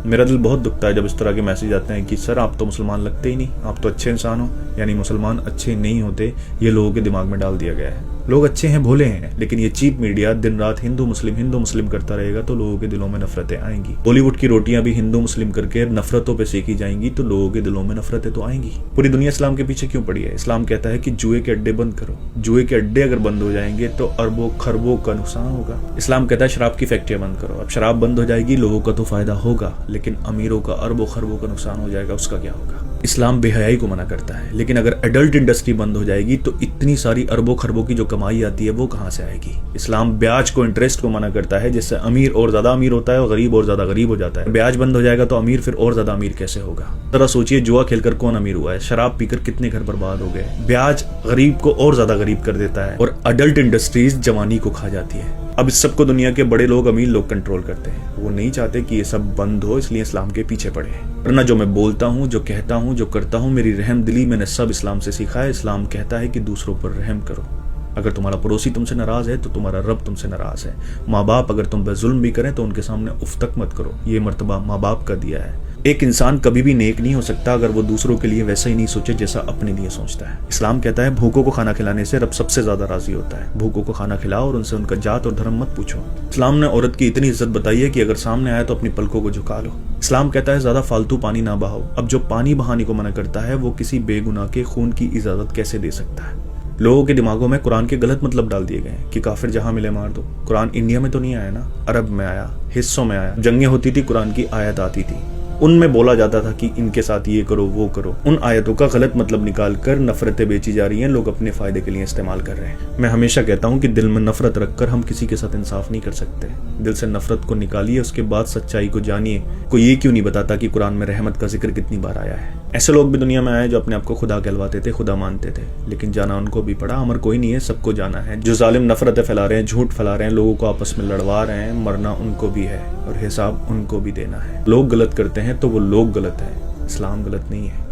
मेरा दिल बहुत दुखता है जब इस तरह के मैसेज आते हैं कि सर आप तो मुसलमान लगते ही नहीं, आप तो अच्छे इंसान हो। यानी मुसलमान अच्छे नहीं होते, ये लोगों के दिमाग में डाल दिया गया है। लोग अच्छे हैं, भोले हैं, लेकिन ये चीप मीडिया दिन रात हिंदू मुस्लिम करता रहेगा तो लोगों के दिलों में नफरतें आएंगी। बॉलीवुड की रोटियां भी हिंदू मुस्लिम करके नफरतों पे सेकी जाएंगी तो लोगों के दिलों में नफरतें तो आएंगी। पूरी दुनिया इस्लाम के पीछे क्यों पड़ी है? इस्लाम कहता है कि जुए के अड्डे बंद करो। जुए के अड्डे अगर बंद हो जाएंगे तो अरबों खरबों का नुकसान होगा। इस्लाम कहता है शराब की फैक्ट्रियां बंद करो। अब शराब बंद हो जाएगी, लोगों का तो फायदा होगा, लेकिन अमीरों का अरबों खरबों का नुकसान हो जाएगा, उसका क्या होगा? इस्लाम बेहयाई को मना करता है, लेकिन अगर एडल्ट इंडस्ट्री बंद हो जाएगी तो इतनी सारी अरबों खरबों की जो कमाई आती है वो कहां से आएगी? इस्लाम ब्याज को, इंटरेस्ट को मना करता है, जिससे अमीर और ज्यादा अमीर होता है और गरीब और ज्यादा गरीब हो जाता है। ब्याज बंद हो जाएगा तो अमीर फिर और ज्यादा अमीर कैसे होगा? जरा सोचिए, जुआ खेलकर कौन अमीर हुआ है? शराब पीकर कितने घर बर्बाद हो गए? ब्याज गरीब को और ज्यादा गरीब कर देता है और अडल्ट इंडस्ट्रीज जवानी को खा जाती है। अब इस सबको दुनिया के बड़े लोग, अमीर लोग कंट्रोल करते हैं। वो नहीं चाहते कि ये सब बंद हो, इसलिए इस्लाम के पीछे पड़े हैं। वरना जो मैं बोलता हूँ, जो कहता हूँ, जो करता हूँ, मेरी रहम दिली मैंने सब इस्लाम से सीखा है। इस्लाम कहता है कि दूसरों पर रहम करो। अगर तुम्हारा पड़ोसी तुमसे नाराज है तो तुम्हारा रब तुमसे नाराज है। माँ बाप अगर तुम पे जुल्म भी करें तो उनके सामने उफ तक मत करो। ये मर्तबा माँ बाप का दिया है। एक इंसान कभी भी नेक नहीं हो सकता अगर वो दूसरों के लिए वैसा ही नहीं सोचे जैसा अपने लिए सोचता है। इस्लाम कहता है भूखों को खाना खिलाने से रब सबसे ज्यादा राजी होता है। भूखों को खाना खिलाओ और उनसे उनका जात और धर्म मत पूछो। इस्लाम ने औरत की इतनी इज्जत बताई है कि अगर सामने आए तो अपनी पलकों को झुका लो। इस्लाम कहता है ज्यादा फालतू पानी ना बहाओ। अब जो पानी बहाने को मना करता है वो किसी बेगुनाह के खून की इजाजत कैसे दे सकता है? लोगों के दिमागों में कुरान के गलत मतलब डाल दिए गए कि काफिर जहां मिले मार दो। कुरान इंडिया में तो नहीं आया ना, अरब में आया, हिस्सों में आया। जंगें होती थी, कुरान की आयत आती थी, उनमें बोला जाता था कि इनके साथ ये करो वो करो। उन आयतों का गलत मतलब निकाल कर नफरतें बेची जा रही हैं, लोग अपने फायदे के लिए इस्तेमाल कर रहे हैं। मैं हमेशा कहता हूं कि दिल में नफरत रखकर हम किसी के साथ इंसाफ नहीं कर सकते। दिल से नफरत को निकालिए, उसके बाद सच्चाई को जानिए। कोई ये क्यों नहीं बताता कि कुरान में रहमत का जिक्र कितनी बार आया है? ऐसे लोग भी दुनिया में आए जो अपने आप को खुदा कहलवाते थे, खुदा मानते थे, लेकिन जाना उनको भी पड़ा। अमर कोई नहीं है, सबको जाना है। जो जालिम नफरतें फैला रहे हैं, झूठ फैला रहे हैं, लोगों को आपस में लड़वा रहे हैं, मरना उनको भी है और हिसाब उनको भी देना है। लोग गलत करते हैं तो वो लोग गलत है, इस्लाम गलत नहीं है।